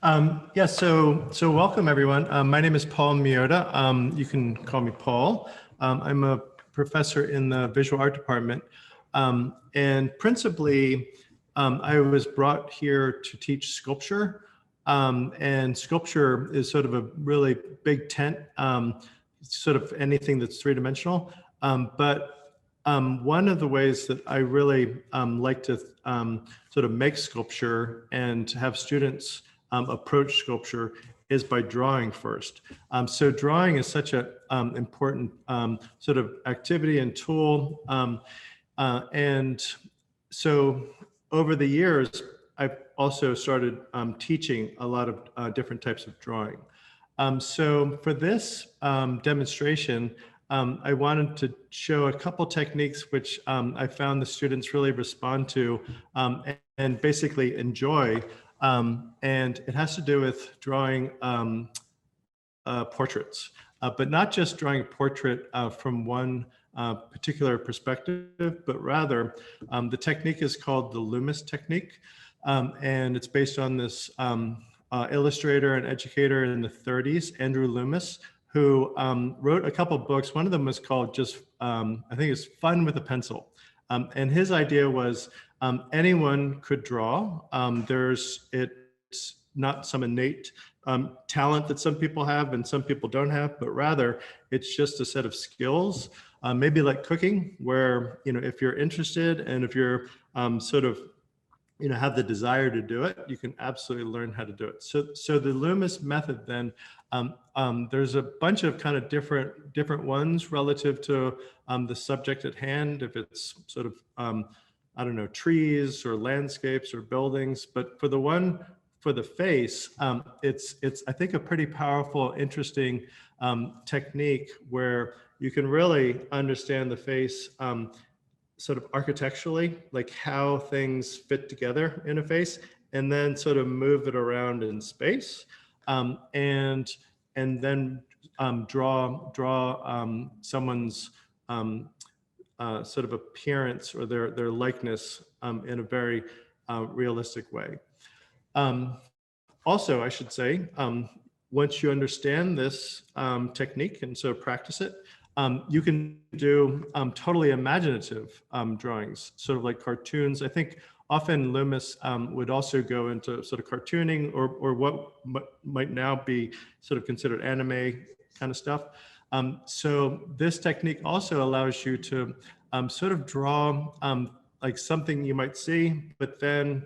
Yeah, so welcome everyone. My name is Paul Myoda. You can call me Paul. I'm a professor in the visual art department. And principally, I was brought here to teach sculpture. And sculpture is sort of a really big tent, sort of anything that's three-dimensional. But one of the ways that I really like to sort of make sculpture and have students approach sculpture is by drawing first. So drawing is such an important sort of activity and tool. And so over the years, I've also started teaching a lot of different types of drawing. So for this demonstration, I wanted to show a couple techniques which I found the students really respond to and basically enjoy. And it has to do with drawing portraits, but not just drawing a portrait from one particular perspective, but rather the technique is called the Loomis technique. And it's based on this illustrator and educator in the 30s, Andrew Loomis, who wrote a couple books. One of them was called just, I think it's Fun with a Pencil. And his idea was anyone could draw. It's not some innate talent that some people have and some people don't have, but rather it's just a set of skills, maybe like cooking, where, if you're interested and if you're sort of, have the desire to do it, you can absolutely learn how to do it. So the Loomis method then, there's a bunch of kind of different ones relative to the subject at hand, if it's sort of, I don't know, trees or landscapes or buildings, but for the one for the face, it's I think a pretty powerful, interesting technique where you can really understand the face sort of architecturally, like how things fit together in a face, and then sort of move it around in space, and then draw someone's sort of appearance or their likeness in a very realistic way. Also, I should say, once you understand this technique and so practice it, you can do totally imaginative drawings, sort of like cartoons. I think often Loomis would also go into sort of cartooning or what might now be sort of considered anime kind of stuff. So this technique also allows you to sort of draw like something you might see, but then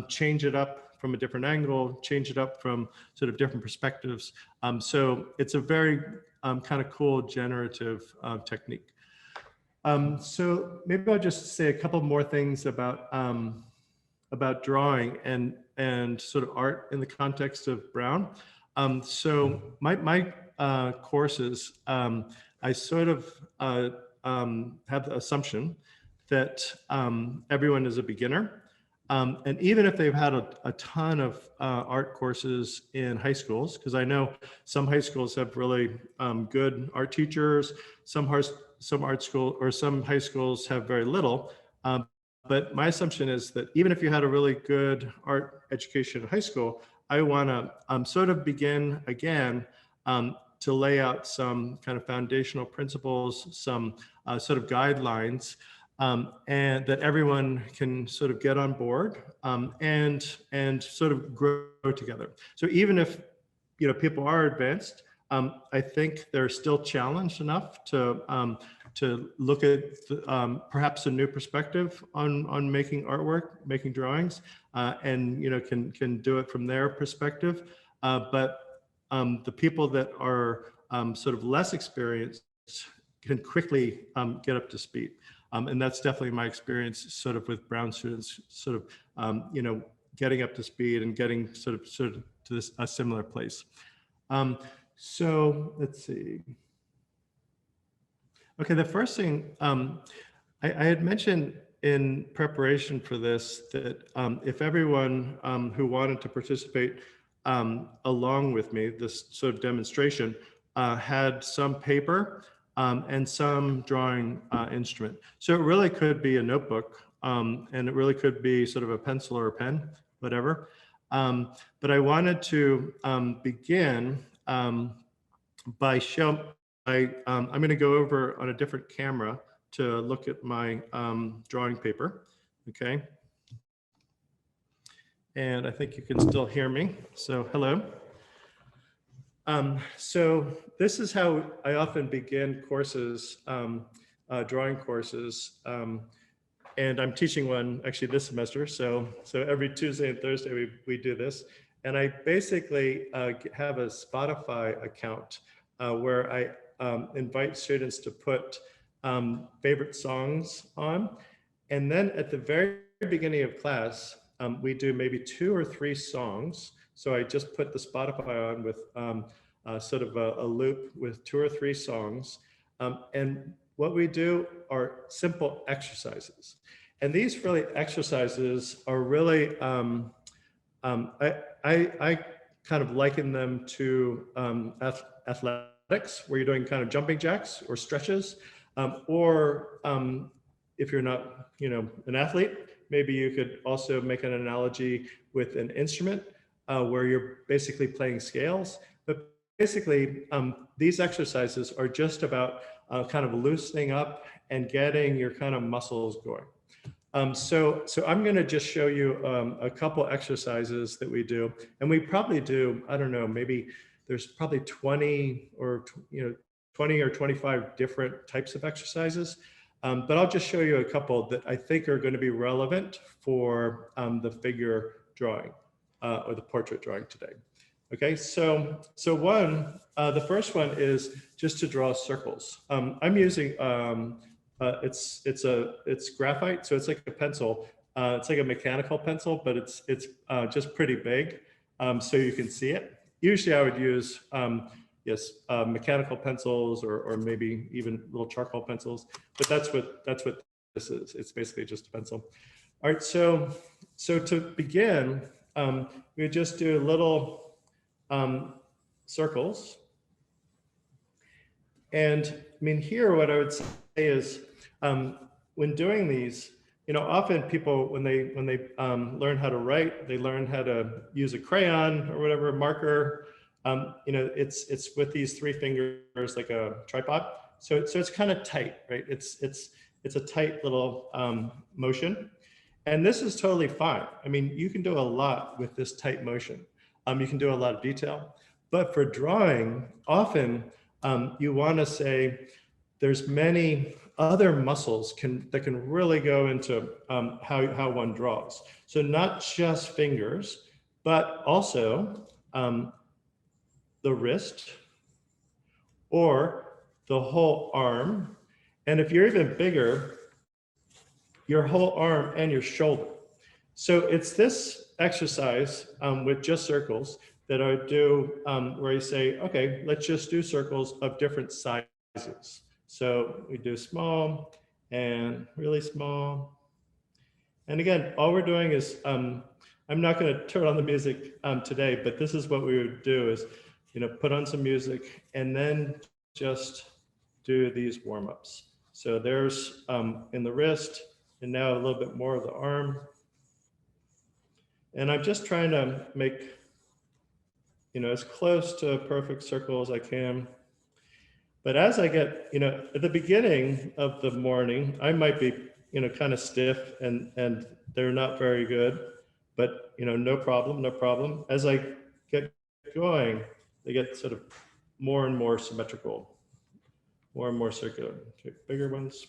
change it up from a different angle, change it up from sort of different perspectives. So it's a very kind of cool generative technique. So maybe I'll just say a couple more things about drawing and sort of art in the context of Brown. So my courses, I sort of have the assumption that everyone is a beginner. And even if they've had a ton of art courses in high schools, because I know some high schools have really good art teachers, some art school or some high schools have very little. But my assumption is that even if you had a really good art education in high school, I want to sort of begin again to lay out some kind of foundational principles, some sort of guidelines, and that everyone can sort of get on board and sort of grow together. So even if people are advanced, I think they're still challenged enough to look at perhaps a new perspective on making artwork, making drawings, and can do it from their perspective. But the people that are sort of less experienced can quickly get up to speed. And that's definitely my experience sort of with Brown students, sort of, getting up to speed and getting sort of to a similar place. So let's see. Okay, the first thing I had mentioned in preparation for this that if everyone who wanted to participate along with me, this sort of demonstration, had some paper and some drawing instrument. So it really could be a notebook and it really could be sort of a pencil or a pen, whatever. But I wanted to begin by I'm going to go over on a different camera to look at my drawing paper. Okay. And I think you can still hear me. So hello. So this is how I often begin courses, drawing courses. And I'm teaching one actually this semester. So every Tuesday and Thursday we do this. And I basically have a Spotify account where I invite students to put favorite songs on. And then at the very beginning of class, we do maybe 2 or 3 songs. So I just put the Spotify on with sort of a loop with 2 or 3 songs. And what we do are simple exercises. And these really exercises are really, I kind of liken them to athletics, where you're doing kind of jumping jacks or stretches, or if you're not, an athlete, maybe you could also make an analogy with an instrument where you're basically playing scales. But basically, these exercises are just about kind of loosening up and getting your kind of muscles going. So I'm going to just show you a couple exercises that we do, and we probably do, I don't know, maybe there's probably 20 or 25 different types of exercises. But I'll just show you a couple that I think are going to be relevant for the figure drawing or the portrait drawing today. Okay, so the first one is just to draw circles. I'm using it's graphite, so it's like a pencil. It's like a mechanical pencil, but it's just pretty big, so you can see it. Usually, I would use mechanical pencils or maybe even little charcoal pencils. But that's what this is. It's basically just a pencil. All right, so to begin, we just do little circles. And I mean, here, what I would say is, when doing these, often people, when they learn how to write, they learn how to use a crayon or whatever, a marker. It's with these 3 fingers like a tripod. So it's kind of tight, right? It's a tight little motion. And this is totally fine. I mean, you can do a lot with this tight motion. You can do a lot of detail. But for drawing, often you want to say there's many other muscles that can really go into how one draws. So not just fingers, but also the wrist or the whole arm. And if you're even bigger, your whole arm and your shoulder. So it's this exercise with just circles that I do where you say, okay, let's just do circles of different sizes. So we do small and really small. And again, all we're doing is, I'm not going to turn on the music today, but this is what we would do is, put on some music and then just do these warm-ups. So there's in the wrist and now a little bit more of the arm. And I'm just trying to make, as close to a perfect circle as I can. But as I get, at the beginning of the morning, I might be, kind of stiff and they're not very good, but, no problem. As I get going, they get sort of more and more symmetrical, more and more circular. Okay, bigger ones.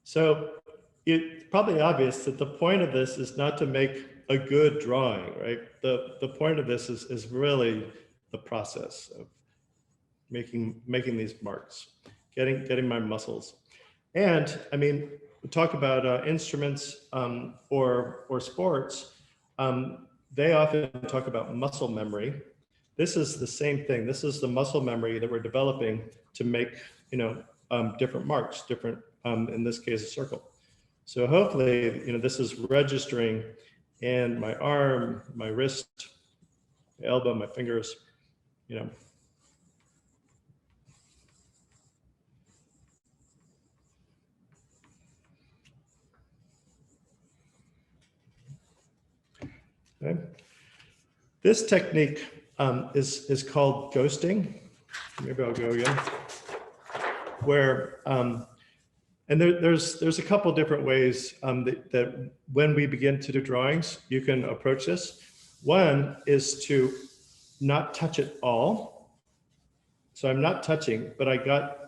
So it's probably obvious that the point of this is not to make a good drawing, right? The point of this is really the process of making these marks, getting my muscles. And I mean, we talk about instruments or sports. They often talk about muscle memory. This is the same thing. This is the muscle memory that we're developing to make, different marks, different, in this case, a circle. So hopefully, this is registering in my arm, my wrist, elbow, my fingers, you know. Okay. This technique is called ghosting. Maybe I'll go again. Where and there's a couple different ways that when we begin to do drawings, you can approach this. One is to not touch it all. So I'm not touching, but I got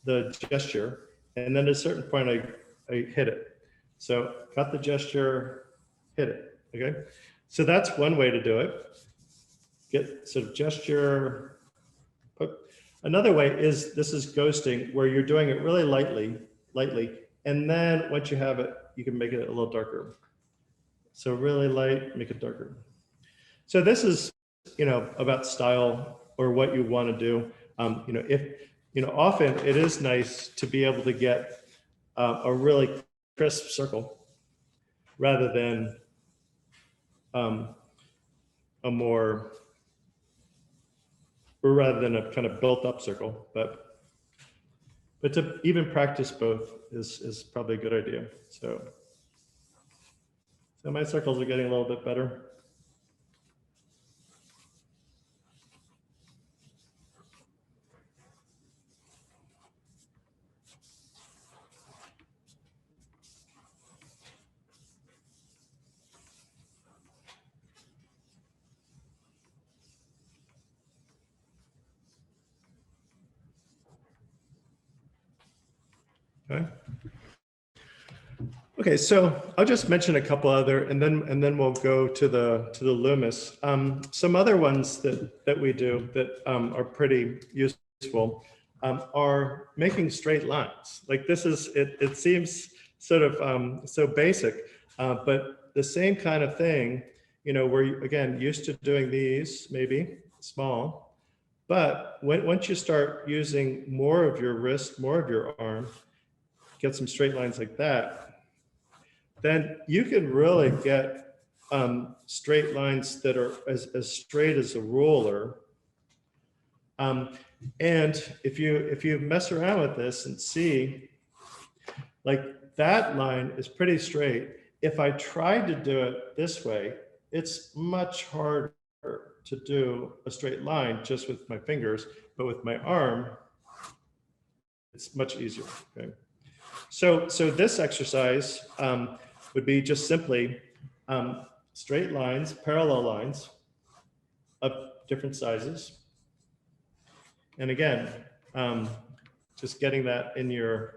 the gesture, and then at a certain point I hit it. So got the gesture, hit it. Okay. So that's one way to do it. Get sort of gesture. Another way is, this is ghosting, where you're doing it really lightly, and then once you have it, you can make it a little darker. So really light, make it darker. So this is, you know, about style or what you want to do. You know, if, you know, often it is nice to be able to get a really crisp circle rather than a more, or rather than a kind of built up circle, but to even practice both is probably a good idea. So my circles are getting a little bit better. Okay. Okay, so I'll just mention a couple other, and then we'll go to the Loomis. Some other ones that we do that are pretty useful are making straight lines. Like this is, it seems sort of so basic, but the same kind of thing, you know, where you, again, used to doing these maybe small, but once you start using more of your wrist, more of your arm, get some straight lines like that, then you can really get straight lines that are as straight as a ruler. And if you mess around with this and see, like that line is pretty straight. If I tried to do it this way, it's much harder to do a straight line just with my fingers, but with my arm, it's much easier. Okay. So this exercise would be just simply straight lines, parallel lines of different sizes. And again, just getting that in your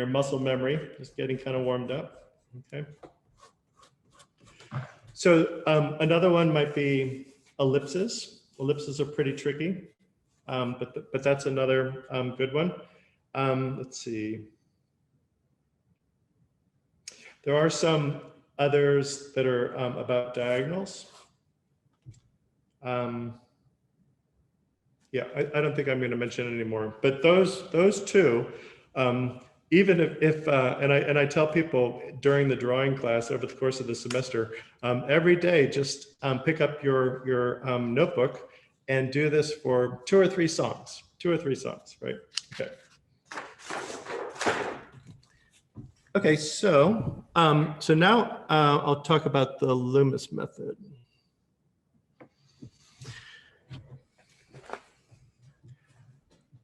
muscle memory, just getting kind of warmed up. Okay. So another one might be ellipses. Ellipses are pretty tricky, but that's another good one. Let's see. There are some others that are about diagonals. Yeah, I don't think I'm going to mention any more, but those two, even if and I tell people during the drawing class over the course of the semester, every day just pick up your notebook and do this for 2 or 3 songs, right? Okay. Okay, so now I'll talk about the Loomis method.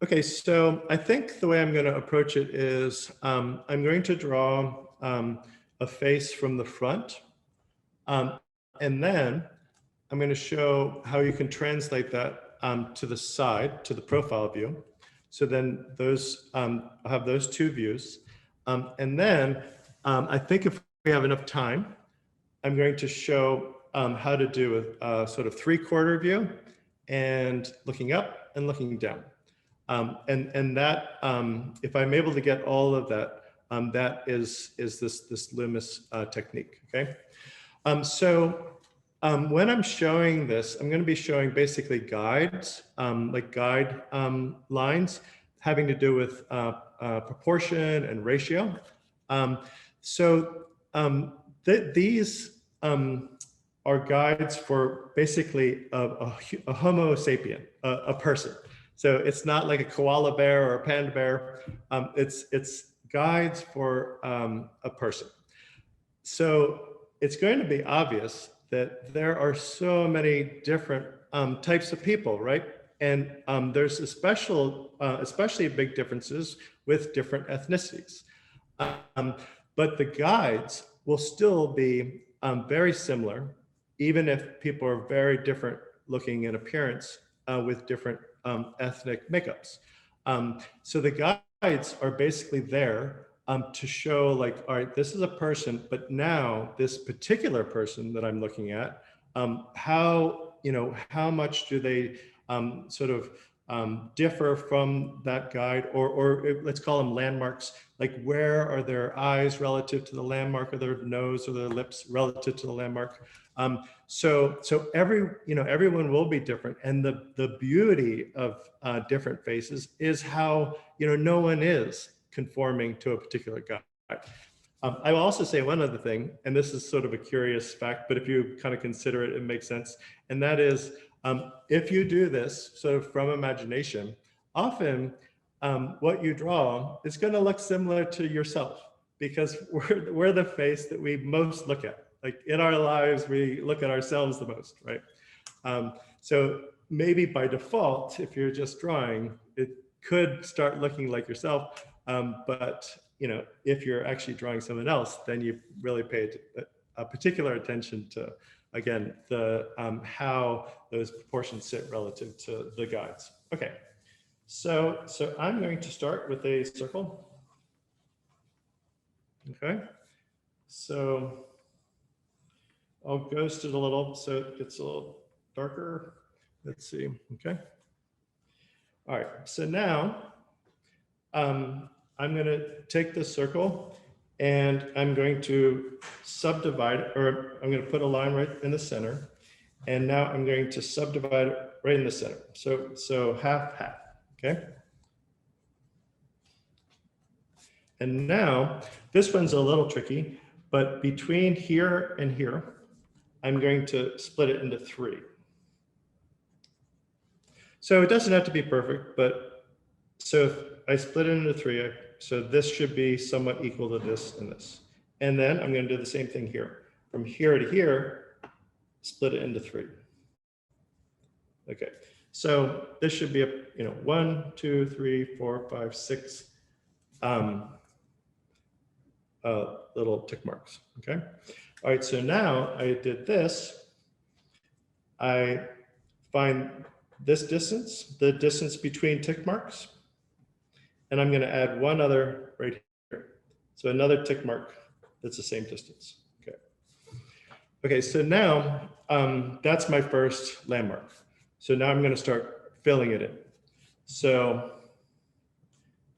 Okay, so I think the way I'm going to approach it is I'm going to draw a face from the front, and then I'm going to show how you can translate that to the side, to the profile view. So then those I'll have those 2 views. And then I think if we have enough time, I'm going to show how to do a sort of 3/4 view and looking up and looking down. And that, if I'm able to get all of that, that is this Loomis technique, okay? When I'm showing this, I'm going to be showing basically guides, like guide lines having to do with proportion and ratio. These are guides for basically a Homo sapien, a person. So it's not like a koala bear or a panda bear. It's guides for a person. So it's going to be obvious that there are so many different types of people, right? And there's especially big differences with different ethnicities. But the guides will still be very similar, even if people are very different looking in appearance with different ethnic makeups. So the guides are basically there to show like, all right, this is a person, but now this particular person that I'm looking at, how much do they sort of differ from that guide, or let's call them landmarks, like where are their eyes relative to the landmark, or their nose or their lips relative to the landmark. So everyone will be different, and the beauty of different faces is how no one is conforming to a particular guide. I will also say one other thing, and this is sort of a curious fact, but if you kind of consider it, it makes sense, and that is if you do this sort of from imagination, often what you draw is going to look similar to yourself, because we're the face that we most look at. Like in our lives, we look at ourselves the most, right? So maybe by default, if you're just drawing, it could start looking like yourself. But if you're actually drawing someone else, then you really pay a particular attention to, again, the how those proportions sit relative to the guides. Okay, so I'm going to start with a circle. Okay, so I'll ghost it a little so it gets a little darker. Let's see. Okay. All right. So now I'm going to take this circle and I'm going to subdivide, or I'm going to put a line right in the center. And now I'm going to subdivide it right in the center. So half, half. Okay. And now this one's a little tricky, but between here and here, I'm going to split it into 3. So it doesn't have to be perfect, but so if I split it into 3, so this should be somewhat equal to this and this. And then I'm going to do the same thing here. From here to here, split it into 3. Okay, so this should be a 1, 2, 3, 4, 5, 6 little tick marks. Okay. All right, so now I did this. I find this distance, the distance between tick marks, and I'm going to add one other right here. So another tick mark that's the same distance. Okay. Okay, so now that's my first landmark. So now I'm going to start filling it in. So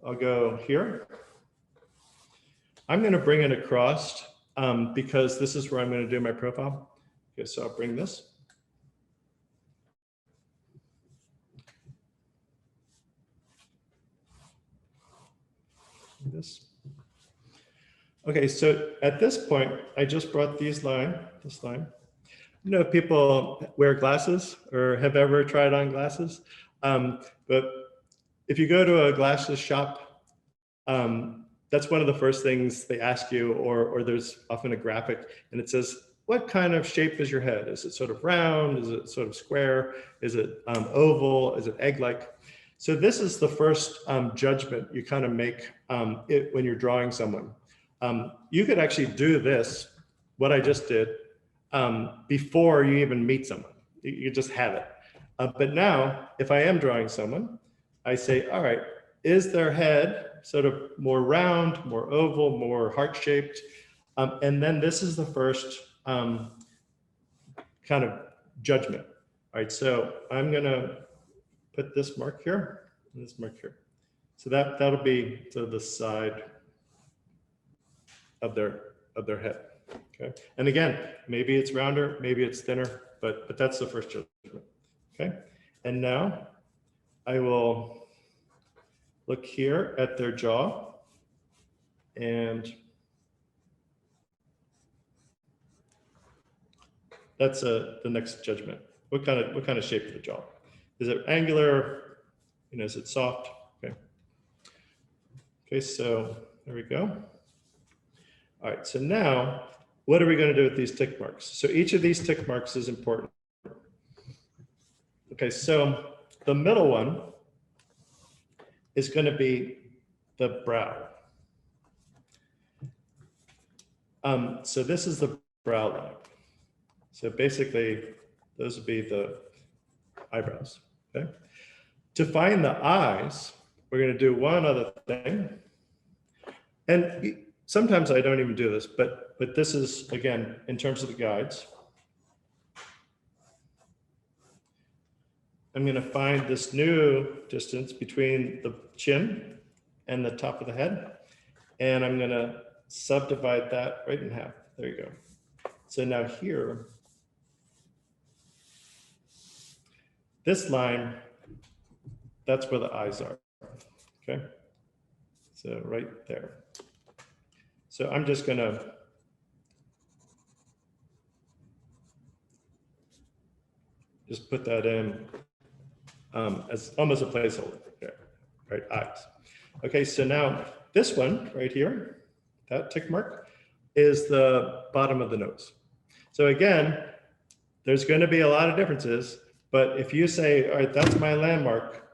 I'll go here. I'm going to bring it across because this is where I'm going to do my profile. Okay, so I'll bring this. This. Okay, so at this point, I just brought this line. If people wear glasses or have ever tried on glasses, but if you go to a glasses shop, that's one of the first things they ask you, or there's often a graphic and it says, what kind of shape is your head? Is it sort of round? Is it sort of square? Is it oval? Is it egg-like? So this is the first judgment you kind of make when you're drawing someone. You could actually do this, what I just did, before you even meet someone. You just have it. But now, if I am drawing someone, I say, all right, is their head sort of more round, more oval, more heart-shaped? And then this is the first kind of judgment. All right, so I'm gonna put this mark here and this mark here. So that'll be to the side of their head. Okay, and again, maybe it's rounder, maybe it's thinner, but that's the first judgment. Okay, and now I will look here at their jaw and that's the next judgment. What kind of shape of the jaw? Is it angular? You know, is it soft? Okay. Okay, so there we go. All right, so now what are we going to do with these tick marks? So each of these tick marks is important. Okay, so the middle one is going to be the brow. So this is the brow line. So basically, those would be the eyebrows. Okay. To find the eyes, we're going to do one other thing. And sometimes I don't even do this, but this is, again, in terms of the guides. I'm going to find this new distance between the chin and the top of the head. And I'm going to subdivide that right in half. There you go. So now here, this line, that's where the eyes are. Okay. So right there. So I'm just going to just put that in as almost a placeholder there, right? Eyes. Okay, so now this one right here, that tick mark, is the bottom of the nose. So again, there's going to be a lot of differences, but if you say, all right, that's my landmark,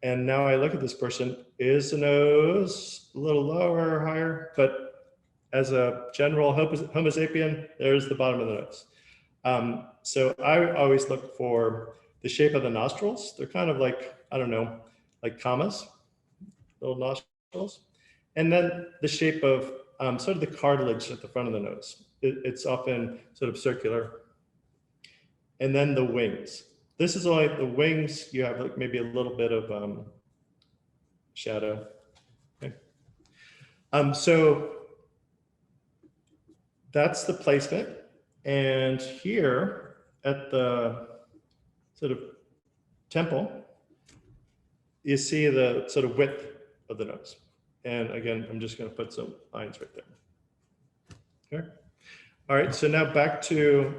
and now I look at this person, is the nose a little lower or higher? But as a general Homo sapien, there's the bottom of the nose. So I always look for the shape of the nostrils. They're kind of like, I don't know, like commas, little nostrils. And then the shape of sort of the cartilage at the front of the nose. It's often sort of circular. And then the wings. This is only the wings, you have like maybe a little bit of shadow. Okay. So that's the placement. And here at the sort of temple, you see the sort of width of the nose. And again, I'm just going to put some lines right there. Okay. All right, so now back to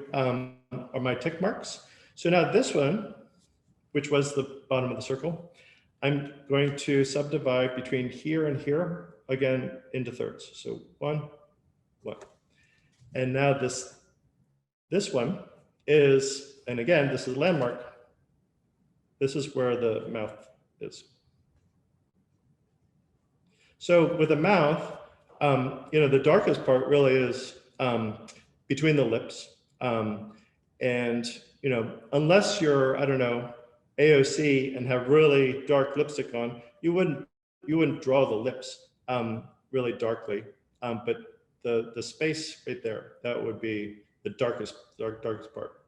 my tick marks. So now this one, which was the bottom of the circle, I'm going to subdivide between here and here, again, into thirds. So 1, 1. And now this one is, and again, this is landmark. This is where the mouth is. So with the mouth, you know, the darkest part really is between the lips. And, you know, unless you're, I don't know, AOC and have really dark lipstick on, you wouldn't draw the lips really darkly. But the space right there, that would be the darkest part.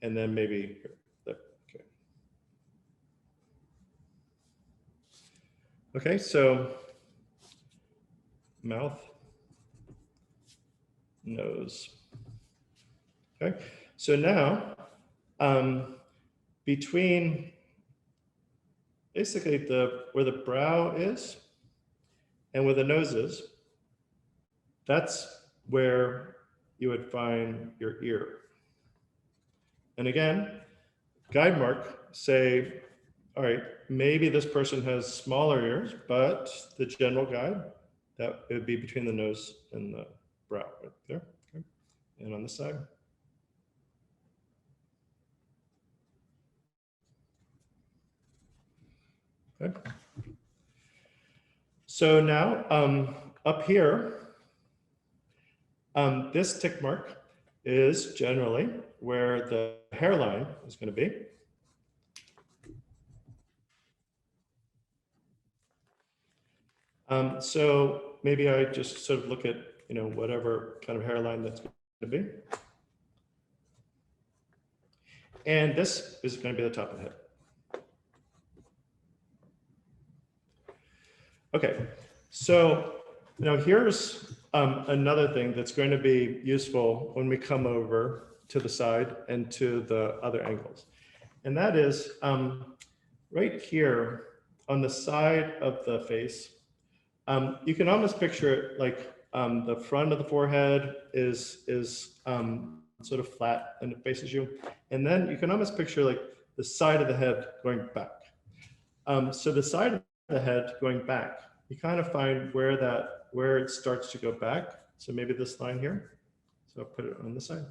And then maybe here, okay. Okay, so mouth, nose. Okay, so now between basically where the brow is and where the nose is, that's where you would find your ear. And again, guide mark, say, all right, maybe this person has smaller ears, but the general guide, that it would be between the nose and the brow right there. Okay. And on this side. Okay. So now up here, this tick mark is generally where the hairline is going to be. So maybe I just sort of look at, you know, whatever kind of hairline that's going to be. And this is going to be the top of the head. Okay, so now here's another thing that's going to be useful when we come over to the side and to the other angles. And that is right here on the side of the face. You can almost picture it like the front of the forehead is sort of flat and it faces you. And then you can almost picture like the side of the head going back. So the side of the head going back, you kind of find where it starts to go back. So maybe this line here. So I'll put it on the side.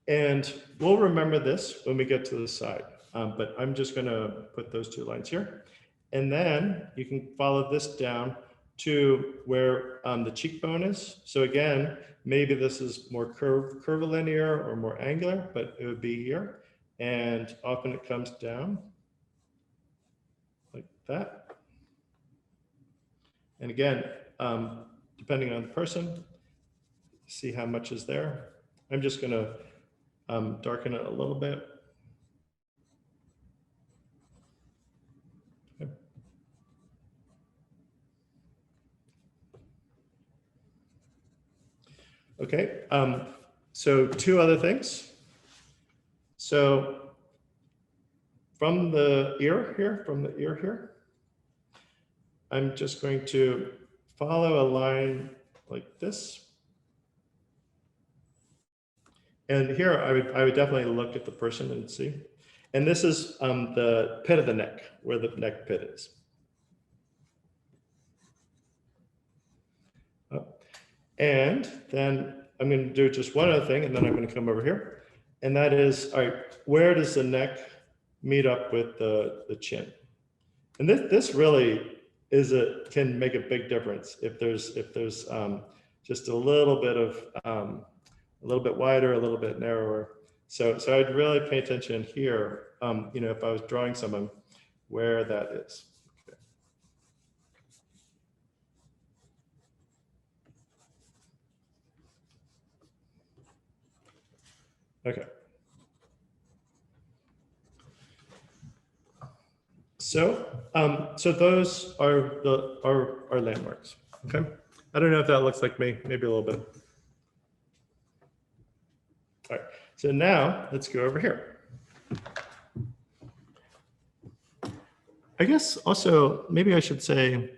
And we'll remember this when we get to the side, but I'm just gonna put those two lines here. And then you can follow this down to where the cheekbone is. So again, maybe this is more curvilinear or more angular, but it would be here. And often it comes down like that. And again, depending on the person, see how much is there. I'm just gonna darken it a little bit. Okay, so two other things. So from the ear here, I'm just going to follow a line like this. And here I would definitely look at the person and see. And this is the pit of the neck, where the neck pit is. And then I'm going to do just one other thing, and then I'm going to come over here. And that is, all right, where does the neck meet up with the chin? And this really can make a big difference if there's just a little bit of a little bit wider, a little bit narrower. So I'd really pay attention here. You know, if I was drawing someone, where that is. Okay. So, so those are our landmarks. Okay. I don't know if that looks like me, maybe a little bit. All right. So now let's go over here. I guess also maybe I should say,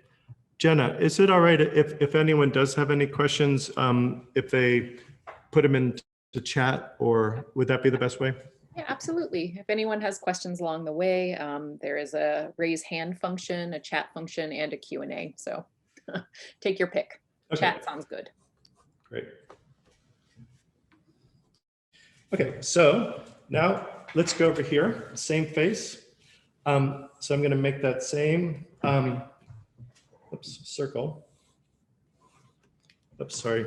Jenna, is it all right if anyone does have any questions, if they put them in the chat, or would that be the best way? Yeah, absolutely. If anyone has questions along the way, there is a raise hand function, a chat function, and a Q&A. So take your pick. Okay. Chat sounds good. Great. Okay, so now let's go over here, same face. So I'm going to make that same circle. Oops, sorry.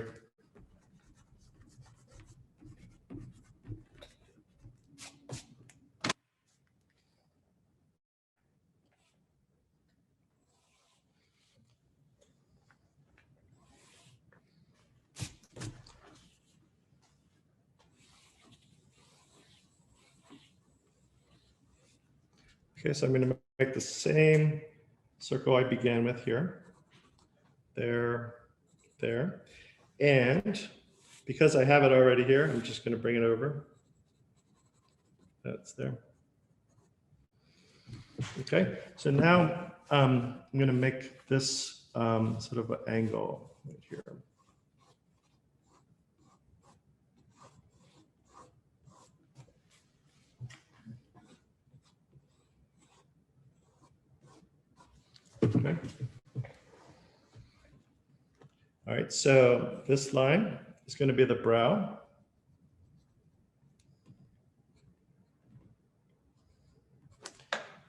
Okay, so I'm going to make the same circle I began with here. There. And because I have it already here, I'm just going to bring it over. That's there. Okay, so now I'm going to make this sort of an angle right here. Okay. All right, so this line is going to be the brow.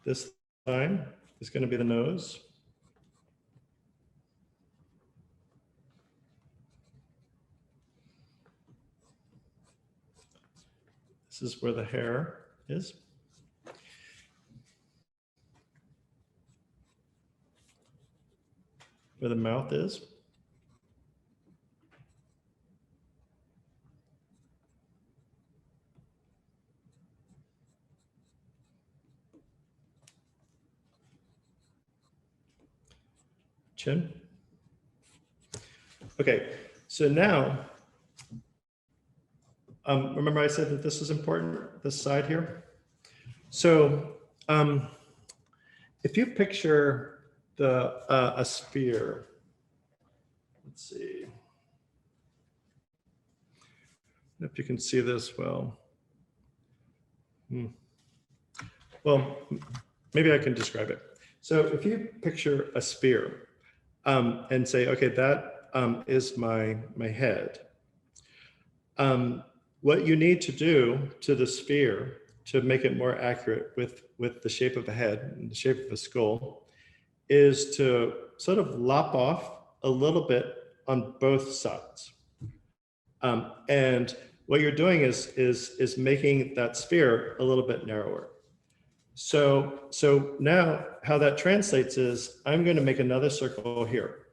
This line is going to be the nose. This is where the hair is. Where the mouth is. Chin. Okay, so now, remember I said that this is important, this side here? So if you picture a sphere, let's see. If you can see this well. Well, maybe I can describe it. So if you picture a sphere and say, okay, that is my head. What you need to do to the sphere to make it more accurate with the shape of a head and the shape of a skull is to sort of lop off a little bit on both sides. And what you're doing is making that sphere a little bit narrower. So now how that translates is I'm going to make another circle here,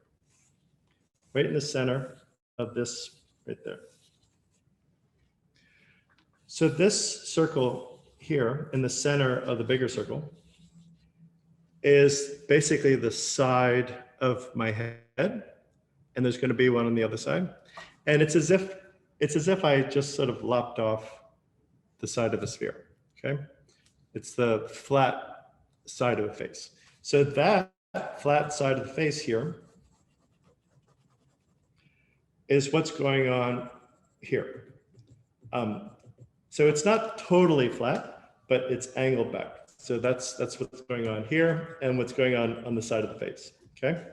right in the center of this right there. So this circle here in the center of the bigger circle is basically the side of my head, and there's going to be one on the other side. And it's as if I just sort of lopped off the side of a sphere. Okay, it's the flat side of a face. So that flat side of the face here is what's going on here. So it's not totally flat, but it's angled back. So that's what's going on here and what's going on the side of the face. Okay,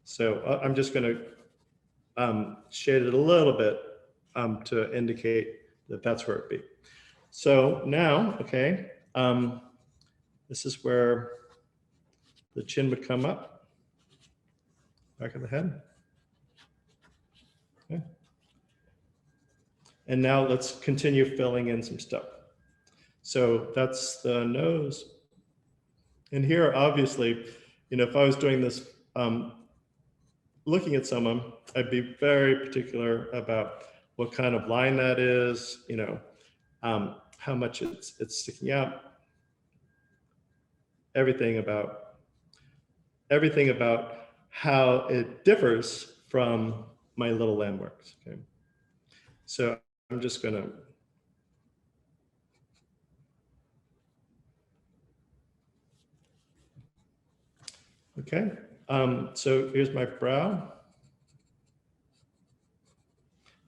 so I'm just going to shade it a little bit to indicate that that's where it be. So now, okay, this is where the chin would come up, back of the head. Okay. And now let's continue filling in some stuff. So that's the nose. And here, obviously, you know, if I was doing this, looking at someone, I'd be very particular about what kind of line that is, you know, how much it's sticking out, everything about how it differs from my little landmarks. Okay, so I'm just gonna okay. So here's my brow,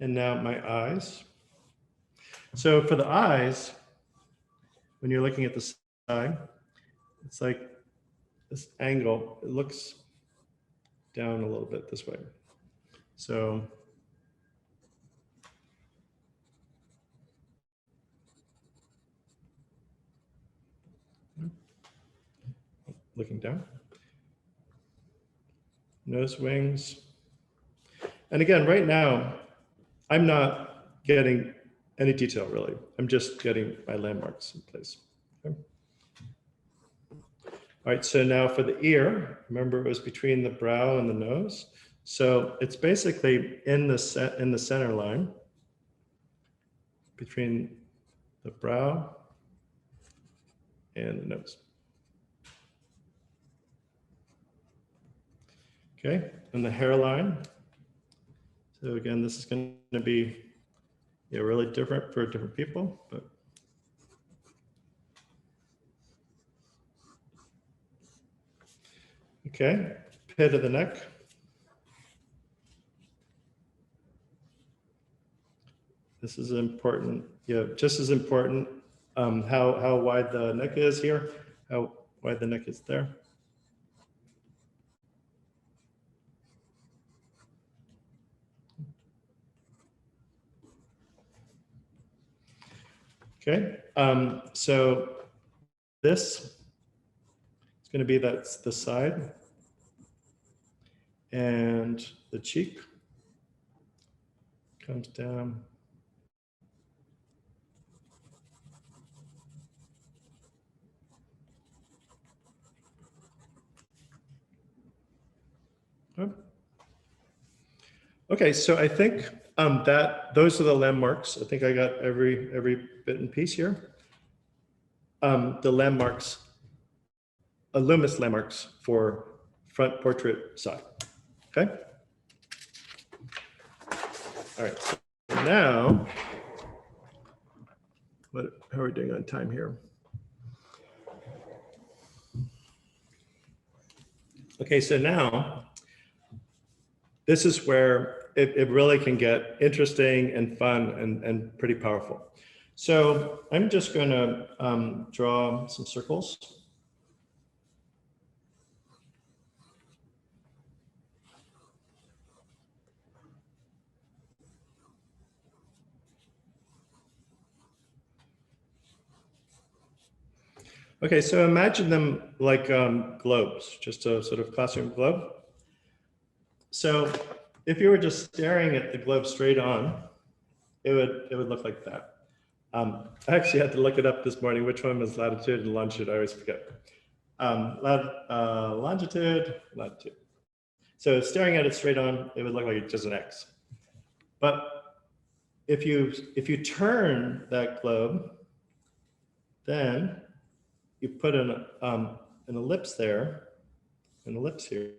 and now my eyes. So for the eyes, when you're looking at the side, it's like this angle. It looks down a little bit this way. So looking down. Nose wings. And again, right now, I'm not getting any detail really. I'm just getting my landmarks in place. Okay. All right, so now for the ear, remember it was between the brow and the nose. So it's basically in the center line between the brow and the nose. Okay, and the hairline. So again, this is going to be really different for different people, but okay, pit of the neck. This is important, just as important how wide the neck is here, how wide the neck is there. Okay, so this is going to be that's the side, and the cheek comes down. Okay, so I think that those are the landmarks. I think I got every bit and piece here. The landmarks, Loomis landmarks for front portrait side. Okay. All right. So now, how are we doing on time here? Okay, so now this is where it really can get interesting and fun and pretty powerful. So I'm just going to draw some circles. Okay, so imagine them like globes, just a sort of classroom globe. So if you were just staring at the globe straight on, it would look like that. I actually had to look it up this morning, which one was latitude and longitude, I always forget. Longitude, latitude. So staring at it straight on, it would look like just an X. But if you turn that globe, then you put an ellipse there, an ellipse here.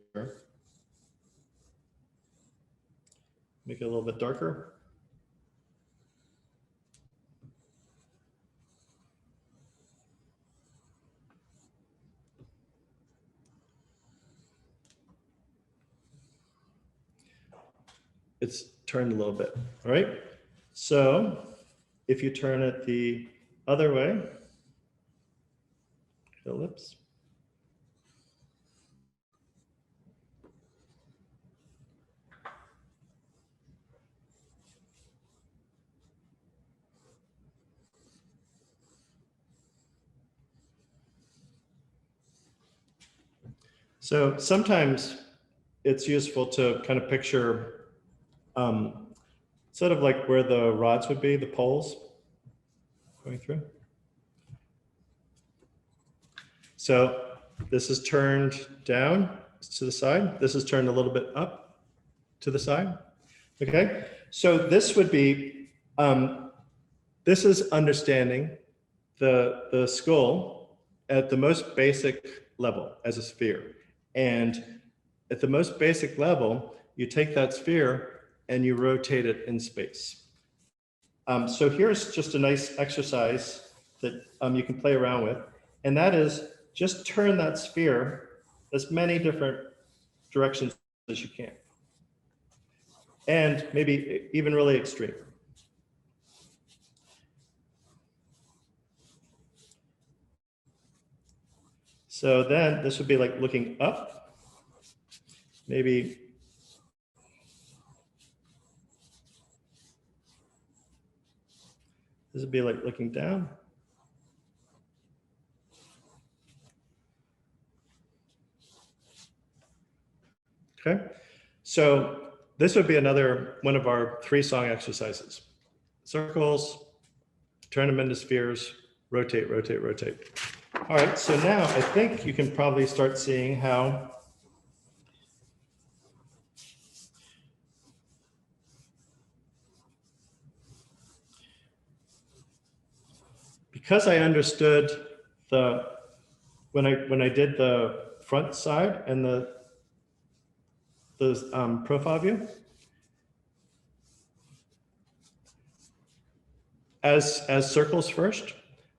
Make it a little bit darker. It's turned a little bit, all right? So if you turn it the other way, ellipse. So sometimes it's useful to kind of picture sort of like where the rods would be, the poles going through. So this is turned down to the side. This is turned a little bit up to the side. Okay, so this would be, this is understanding the skull at the most basic level as a sphere. And at the most basic level, you take that sphere and you rotate it in space. So here's just a nice exercise that you can play around with. And that is just turn that sphere as many different directions as you can. And maybe even really extreme. So then this would be like looking up, maybe this would be like looking down. Okay, so this would be another one of our 3-song exercises. Circles, turn them into spheres, rotate, rotate, rotate. All right, so now I think you can probably start seeing how because I understood when I did the front side and the profile view, as circles first,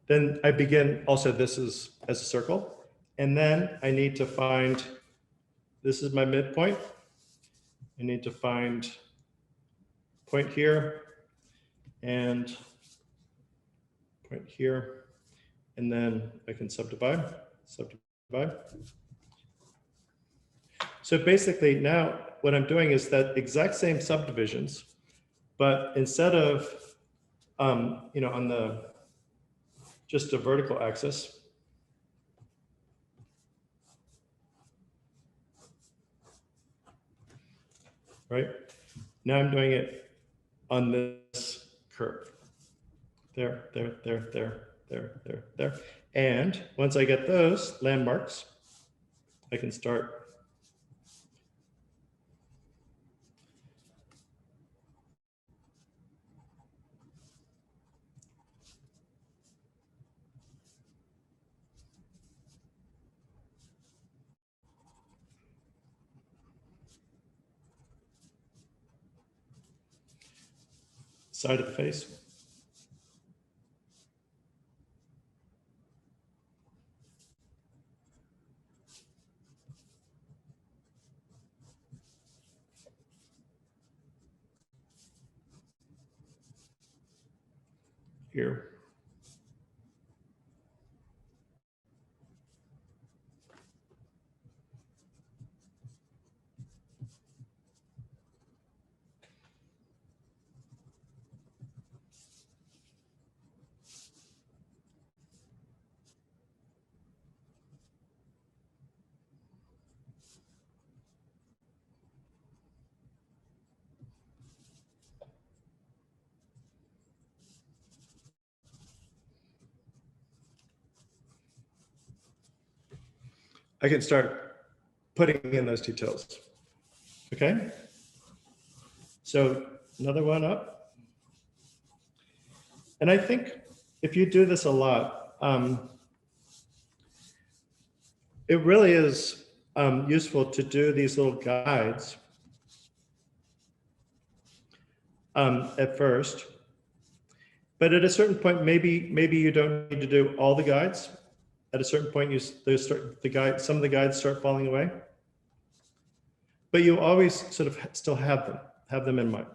then I begin also this is as a circle, and then I need to find, this is my midpoint. I need to find point here and point here, and then I can subdivide. So basically now what I'm doing is that exact same subdivisions, but instead of, you know, on the, just a vertical axis, right? Now I'm doing it on this curve. There. And once I get those landmarks, I can start side of the face. here. I can start putting in those details. Okay. So another one up. And I think if you do this a lot, it really is useful to do these little guides at first. But at a certain point, maybe you don't need to do all the guides. At a certain point, some of the guides start falling away. But you always sort of still have them in mind.